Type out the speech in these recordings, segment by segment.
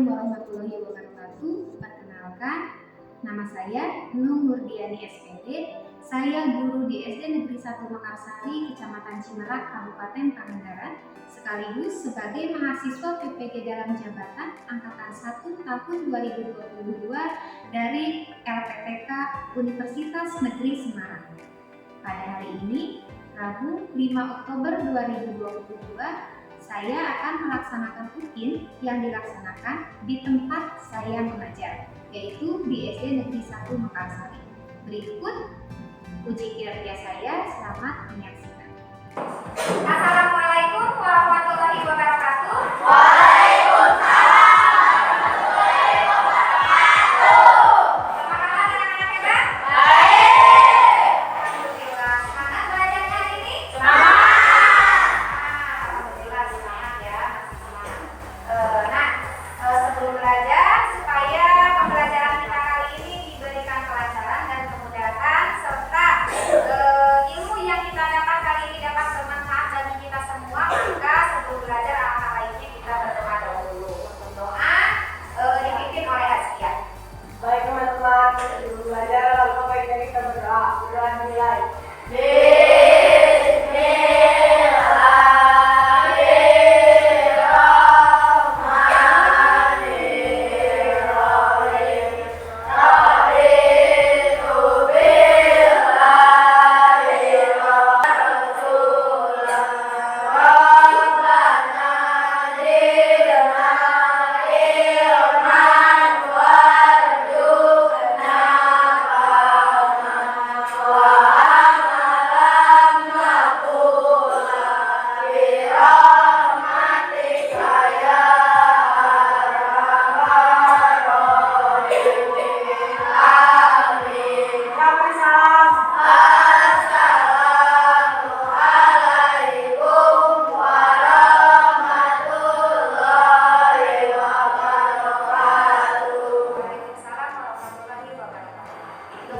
Assalamualaikum warahmatullahi wabarakatuh. Perkenalkan, nama saya Nung Nurdiani SPD. Saya guru di SD Negeri 1 Mekarsari, Kecamatan Cimerak, Kabupaten Pangandaran, sekaligus sebagai mahasiswa PPG dalam jabatan Angkatan 1 tahun 2022 dari LPTK Universitas Negeri Semarang. Pada hari ini, Rabu 5 Oktober 2022, saya akan melaksanakan UKIN yang dilaksanakan di tempat saya mengajar, yaitu di SD Negeri 1 Mekarsari. Berikut uji kinerja saya, selamat menyaksikan. Assalamualaikum warahmatullahi wabarakatuh. Waalaikumsalam. Baik teman-teman, sebelum belajar, langkah baiknya kita berdoa. Berdoa dimulai.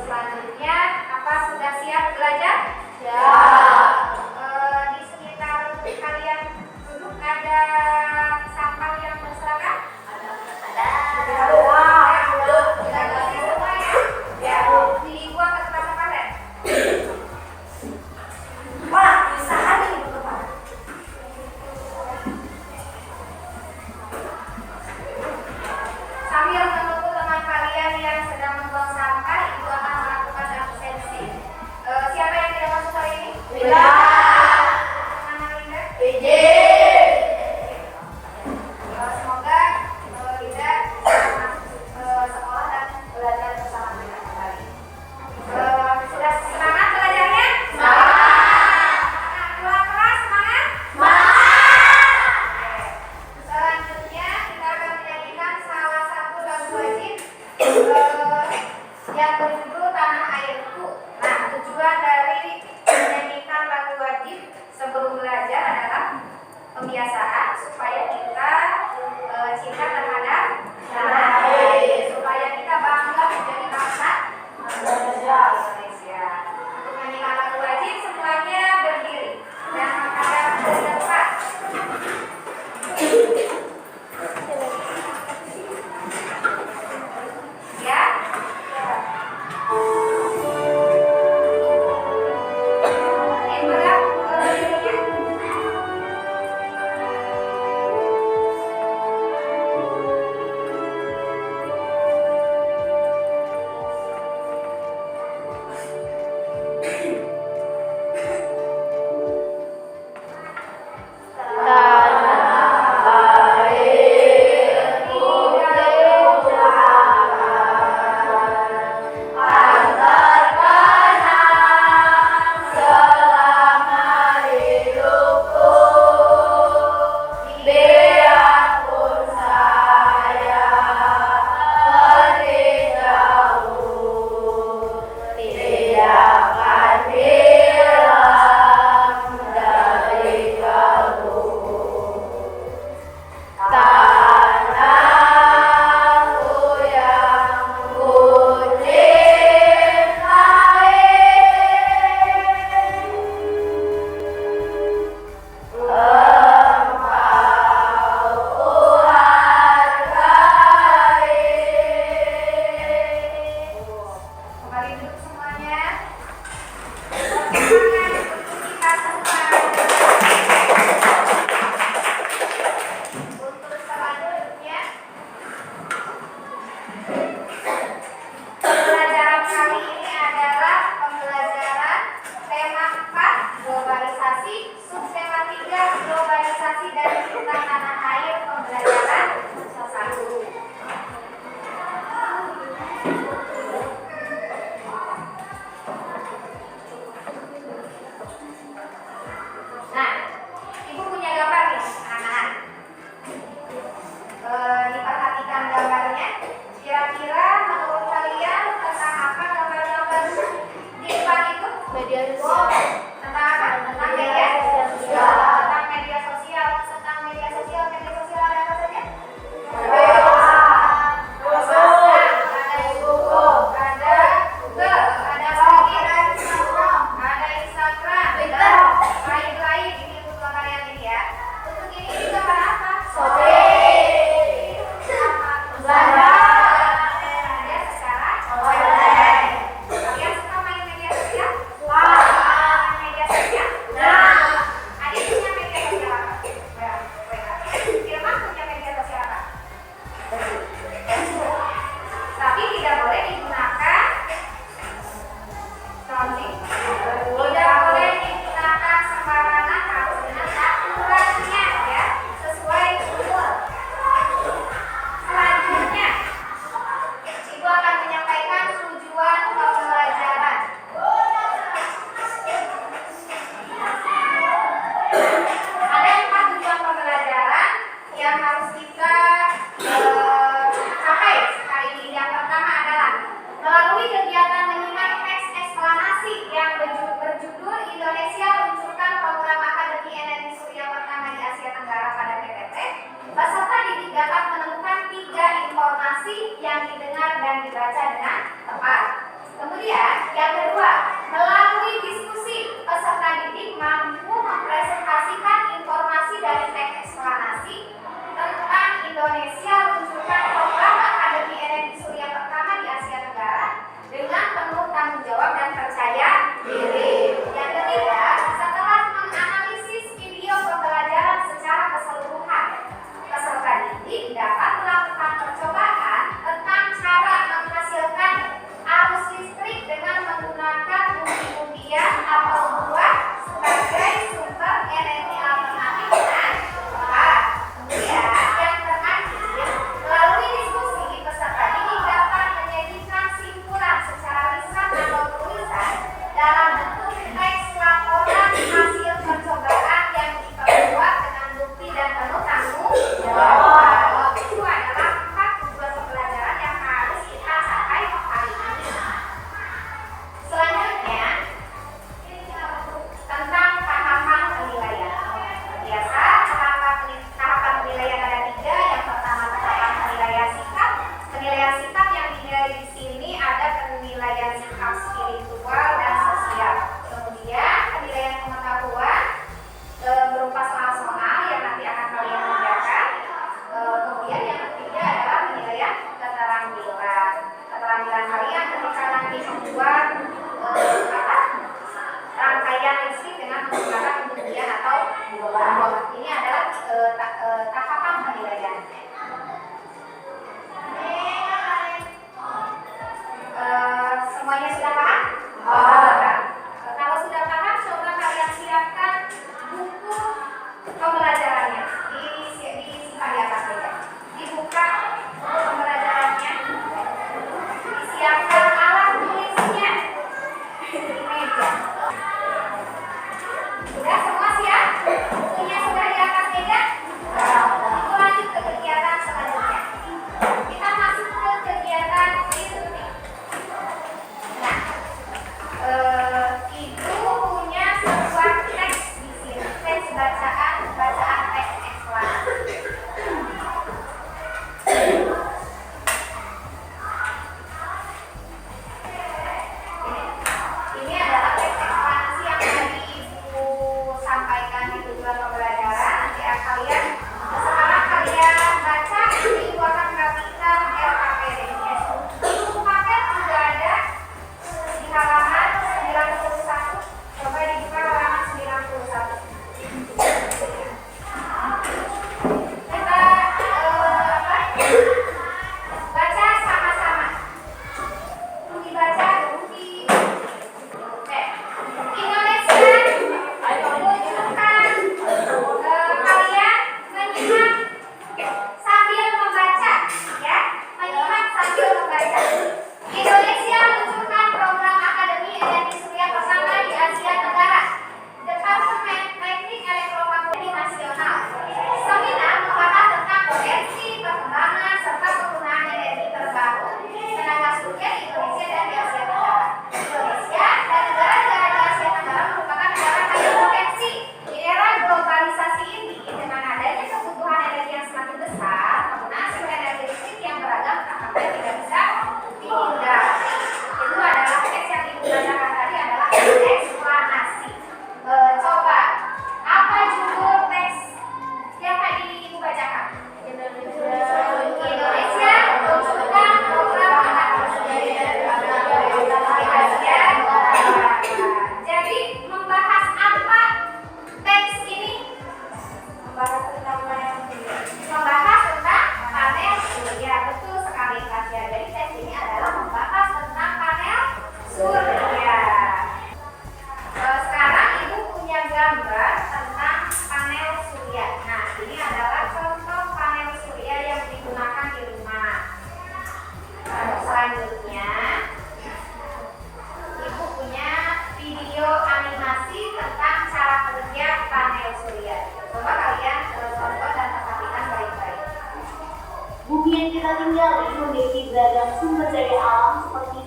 Selanjutnya, apa sudah siap belajar? Siap. Di sekitar kalian duduk ada sampah yang berserakan? Ada. Kita bersih semua ya? Ya. Dibuang ke tempat sampah. Wah, usaha nih teman. Sambil menunggu teman kalian yang sedang membuang sampah, Ibu akan melakukan absensi. Siapa yang tidak masuk hari ini? semuanya. Perkenalkan untuk kita semua. Untuk selanjutnya, pembelajaran kali ini adalah pembelajaran tema 4 globalisasi, subtema 3 globalisasi dan cinta tanah air, pembelajaran 1. Nah, Ibu punya gambar nih, anak-anak. Diperhatikan gambarnya. Kira-kira menurut kalian tentang apa gambar-gambar di depan itu? Media sosial. Tentang apa? Tentang media sosial. Tentang media sosial. Tentang media sosial. Media sosial ada apa saja? Ada YouTube, ada Google, ada lagi ada Instagram, lain-lain ini untuk kalian ini ya. Untuk ini gambar apa? Media secara online. Kalian suka main media sosial? Media sosial? Adik punya media sosial apa? Firman punya media sosial apa? Tapi tidak boleh digunakan browsing. Tidak boleh digunakan sembarangan, harus dengan aturannya ya, sesuai umur. Selanjutnya, Ibu akan menyampaikan tujuan pembelajaran. Ada 4 tujuan pembelajaran yang harus kita capai hari ini. Yang pertama adalah melalui kegiatan menyimak teks eksplanasi yang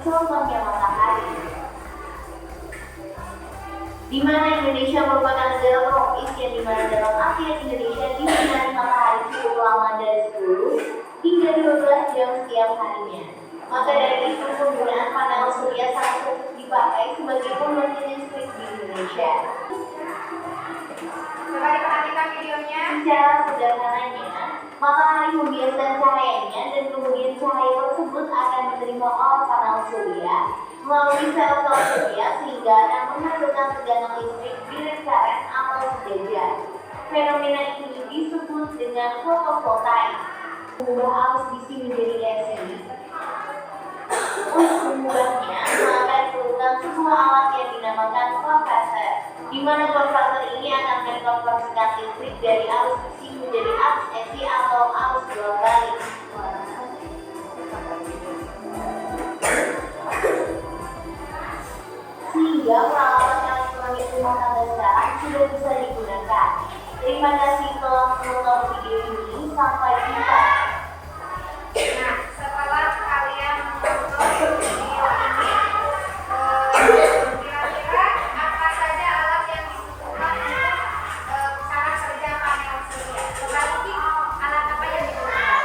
contohnya matahari. Di mana Indonesia merupakan negara tropis yang dimana dalam akhir Indonesia disinari matahari cukup lama dari 10 hingga 12 jam setiap harinya. Maka dari itu penggunaan panel surya sangat sering dipakai sebagai pembangkit listrik di Indonesia. Coba diperhatikan videonya. Secara sederhananya, matahari membiaskan cahayanya dan kemudian cahaya tersebut akan diterima oleh panel surya melalui sel-sel surya sehingga akan menghasilkan tegangan listrik di lingkaran atau sejajar. Fenomena ini disebut dengan fotovoltaik. Mengubah arus DC menjadi AC. Untuk mengubahnya, maka diperlukan sebuah alat yang dinamakan konverter, di mana konverter ini akan mengkonversikan listrik dari arus DC menjadi arus AC atau arus bolak-balik. Sehingga peralatan elektronik rumah tangga sekarang sudah bisa digunakan. Terima kasih telah menonton video ini. Sampai jumpa. Nah, setelah kalian menonton video ini, kira-kira apa saja alat yang dibutuhkan untuk cara kerja panel surya? Coba mungkin alat apa yang dibutuhkan?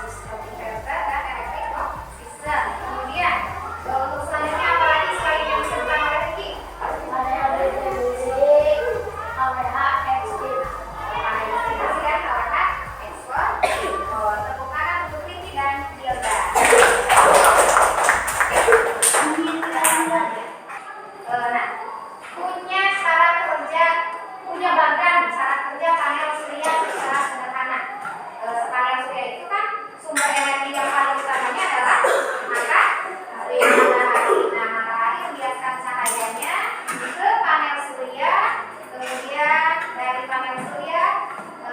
Sistem inverter dan elektrik system. Kemudian untuk selanjutnya apa lagi selain yang disebutkan oleh Riki? Panel BTWC, KWH, ekspor. Tepuk tangan untuk Riki dan Hilda. Nah, punya bagan cara kerja panel surya secara sederhana. Panel surya itu kan sumber energi yang paling utamanya adalah matahari. Nah, matahari membiaskan cahayanya ke panel surya, kemudian dari panel surya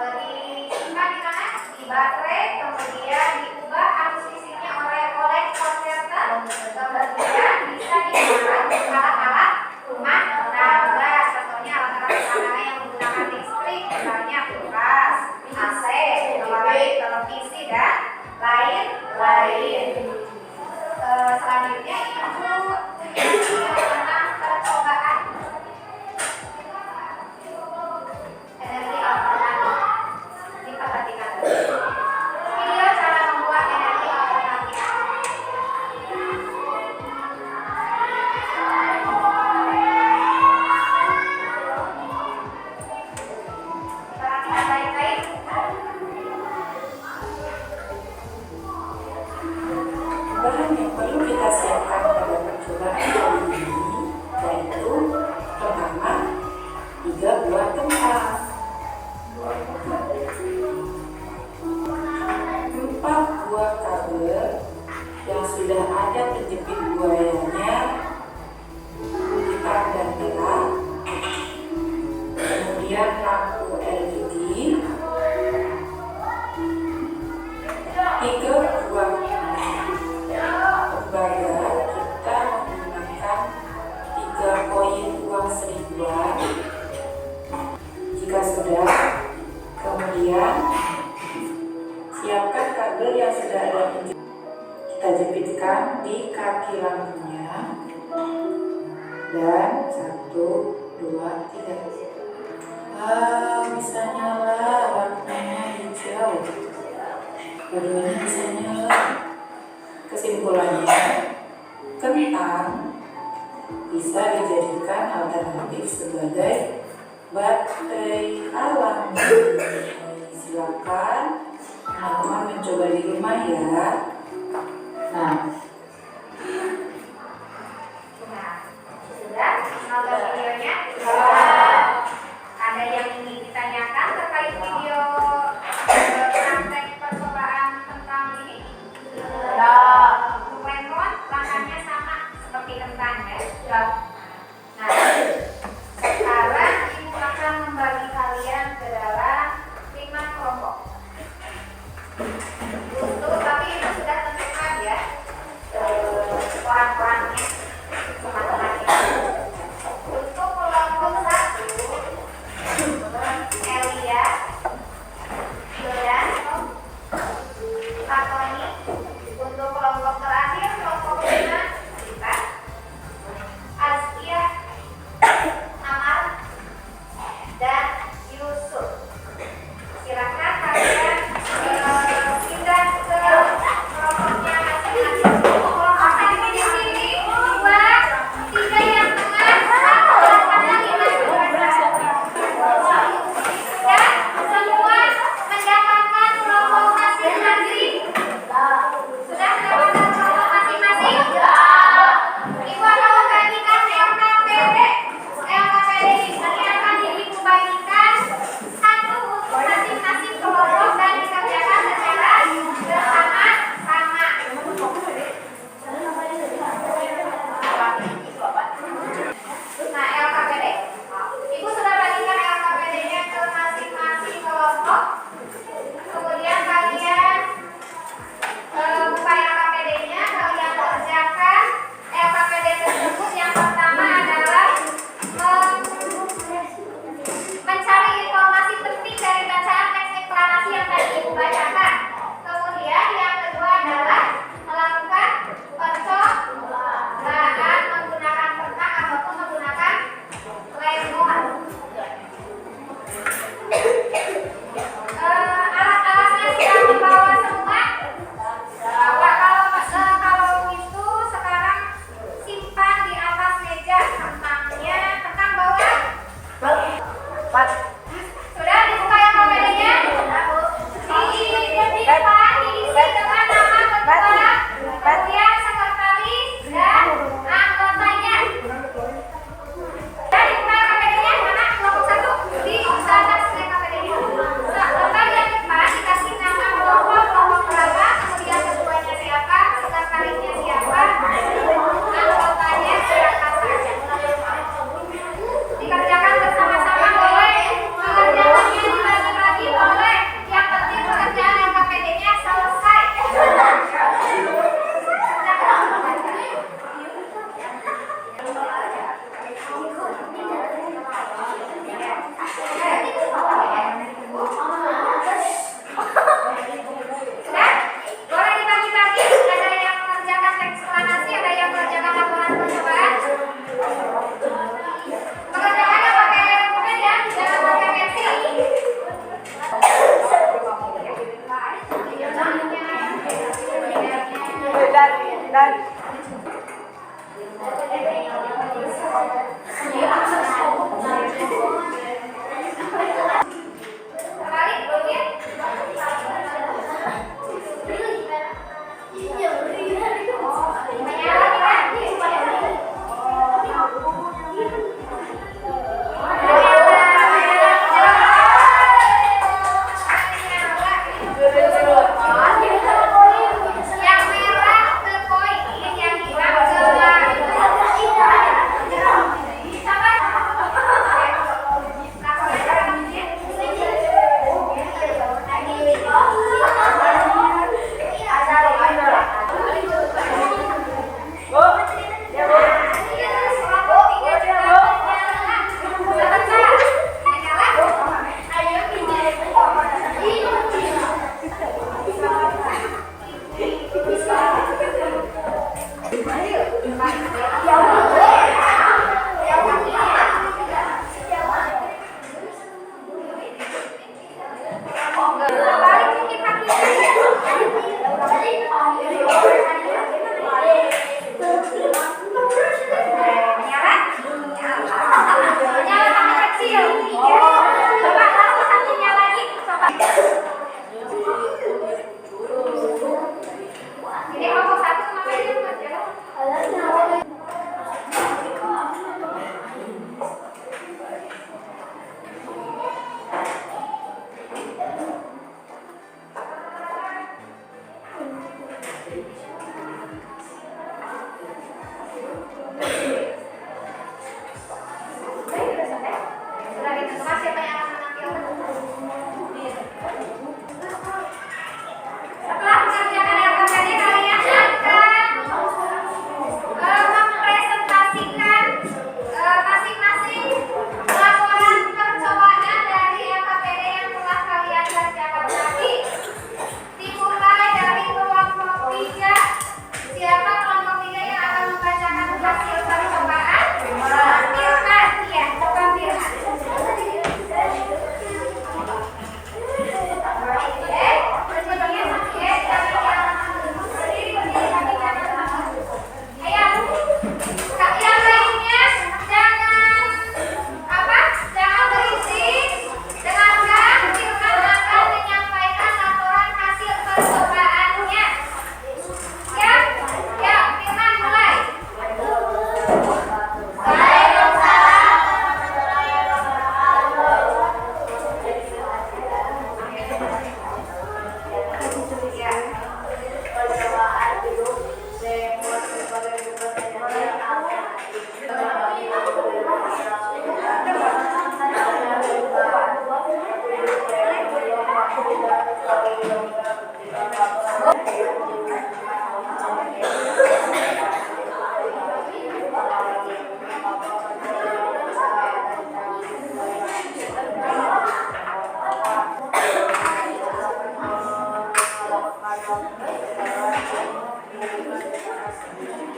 disimpan di mana? Di baterai, kemudian diubah arus listriknya oleh konverter, kemudian bisa digunakan untuk alat-alat rumah tangga. Contohnya alat-alat rumah tangga yang menggunakan listrik, misalnya kulkas, AC, televisi dan lain-lain. Selanjutnya Ibu tentang percobaan energi alternatif. Diperhatikan video cara membuat energi alternatif. Perhatikan baik-baik. Bahan yang perlu kita siapkan pada percobaan kali ini yaitu pertama 3 buah tempat, 4 buah kabel yang sudah ada penjepit buayanya, gitar dan perak, kemudian lampu LED, 3 buah tembaga. Kita menggunakan 3 koin uang seribuan. Jika sudah, kemudian siapkan kabel yang sudah ada penjepit. Kita jepitkan di kaki lampunya. Dan 1, 2, 3. Bisa nyala, warnanya hijau. Dua-duanya bisa nyala. Kesimpulannya, kentang bisa dijadikan alternatif sebagai baterai alam. Silakan teman-teman mencoba di rumah ya. Nah, Sudah nonton videonya? Ada yang ingin ditanyakan terkait video praktek percobaan tentang ini? Untuk lemon bahannya sama seperti kentang ya. Nah, sekarang Ibu akan membagi kalian ke dalam 5 kelompok. Tapi Ibu sudah tentukan ya orang-orangnya teman-teman. Untuk kelompok 1, Elia, Hilda, Pak Tony. Untuk kelompok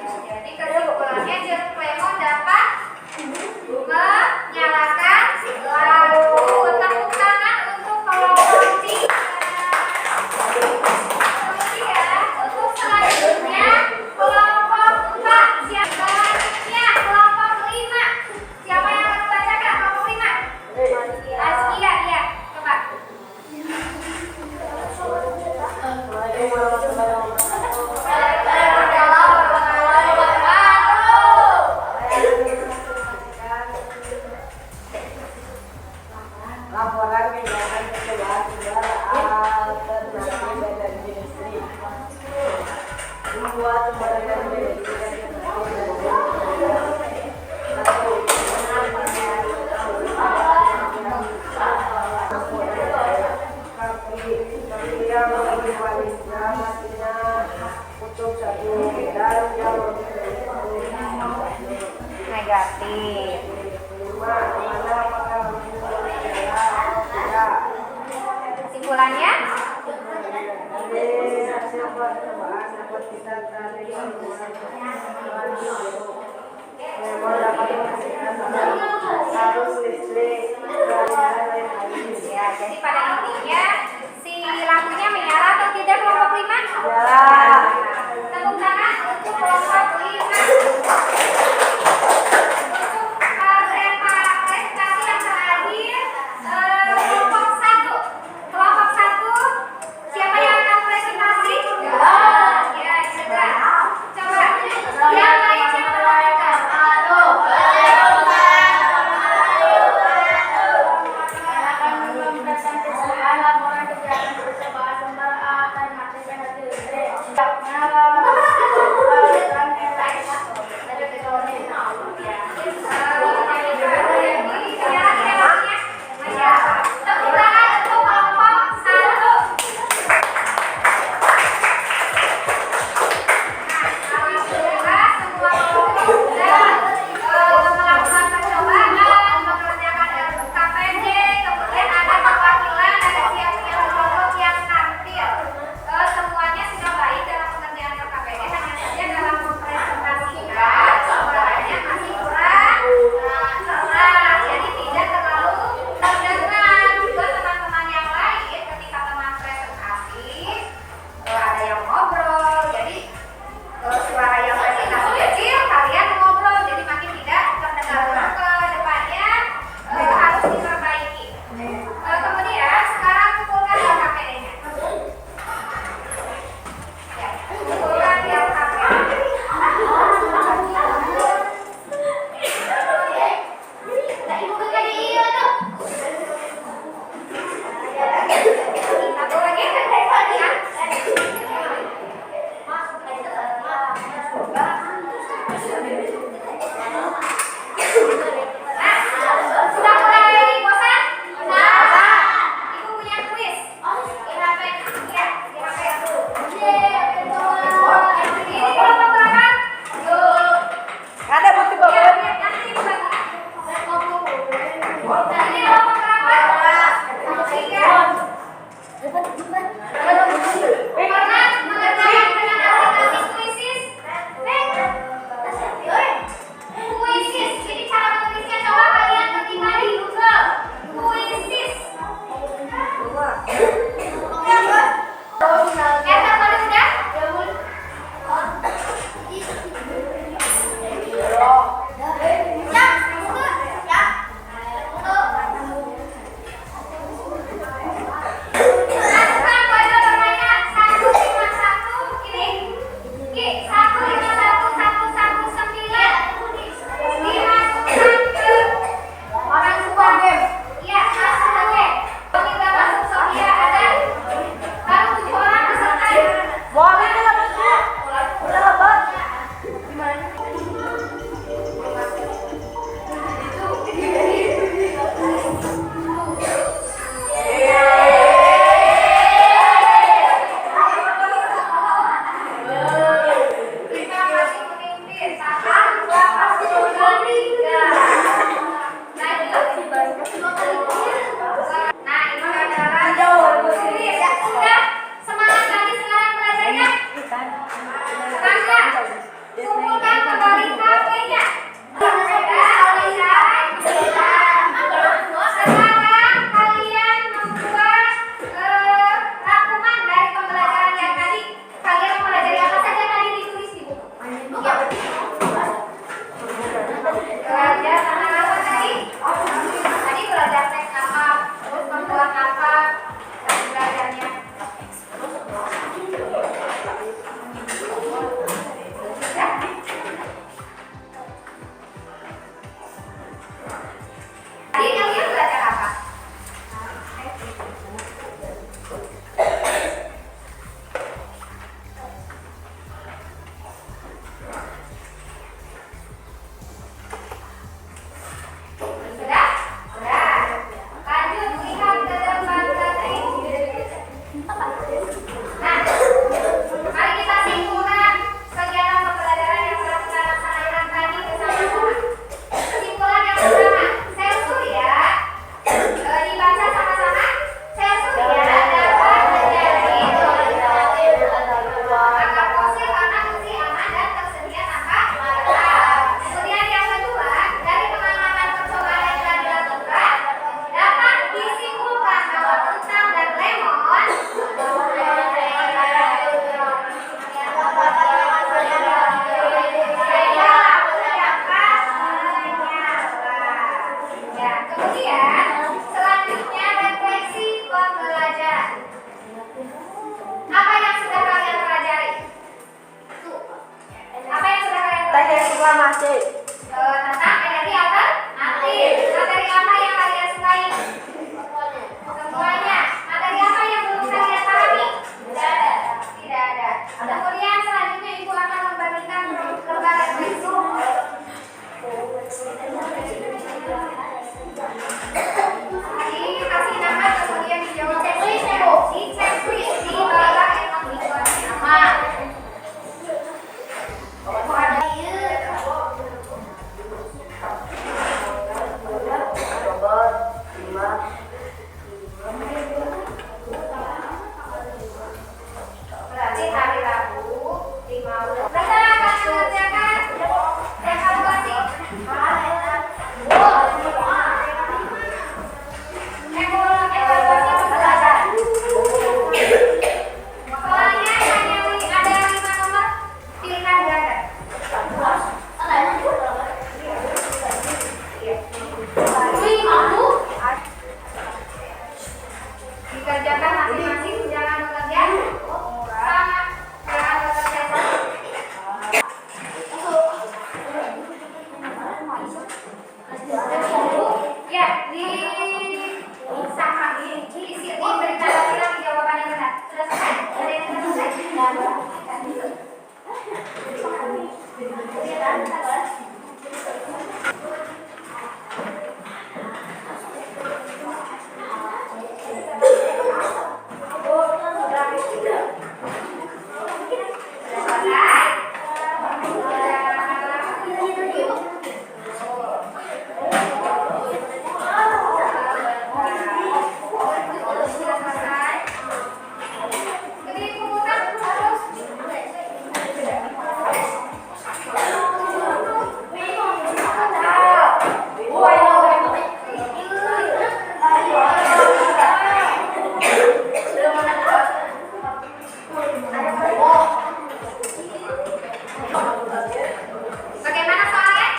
Jadi kesimpulannya jeruk lemon dapat menyalakan lampu. Tepuk tangan untuk kelompok 3. Kemudian untuk selanjutnya kelompok 4. Selanjutnya kelompok 5. Siapa yang akan membacakan kelompok 5? Askia, ya. Coba. Laporan kegiatan percobaan kendaraan alternatif dan jenis listrik. Membuat pemberian jenis Negatif. Kesimpulannya? Ya, jadi pada intinya si lampunya menyala atau tidak kelompok 5? Menyala. Tepuk tangan untuk kelompok 5. Aceh. Tentang energi alternatif. Materi apa yang kalian sukai? Semuanya. Materi apa yang belum kalian pahami? Tidak ada. Tidak ada. Kemudian selanjutnya Ibu akan membagikan lembar refleksi. Dikasih nama kemudian dijawab. Di checklist di bawah emang dikasih nama. Berarti hari Rabu 5 bulan. Mereka akan mengerjakan evaluasi. Evaluasi pembelajaran. Soalnya hanya ada 5 nomor pilihan ganda. Dikerjakan masing-masing, jangan bekerja sama, jangan bekerja sama. Ya, sama diisi, diberitahu lagi jawaban yang benar. Sudah selesai? Ada yang sudah selesai? Bagaimana soalnya?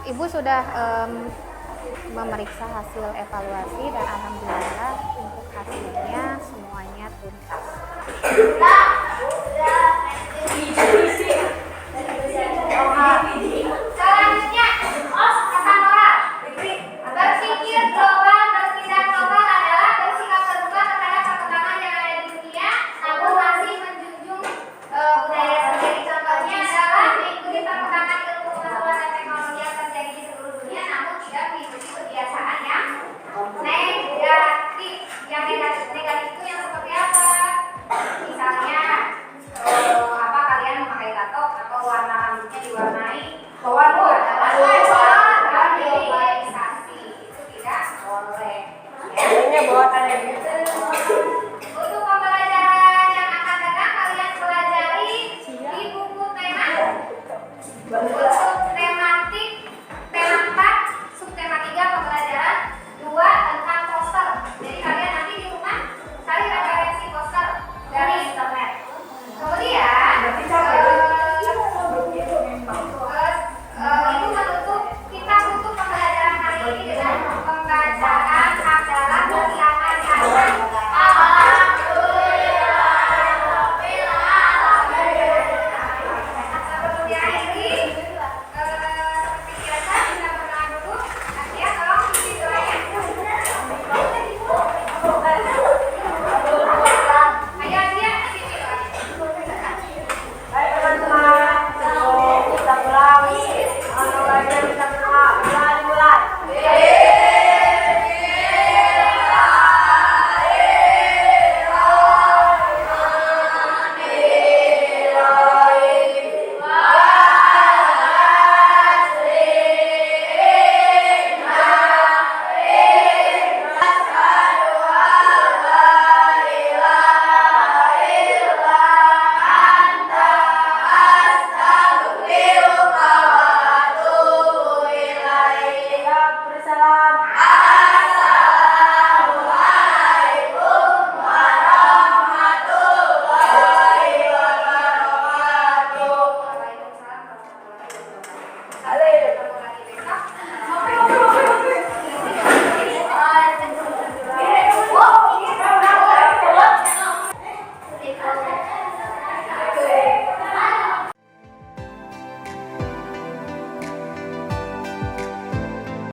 Ibu sudah memeriksa hasil evaluasi dan alhamdulillah untuk hasilnya semuanya tuntas.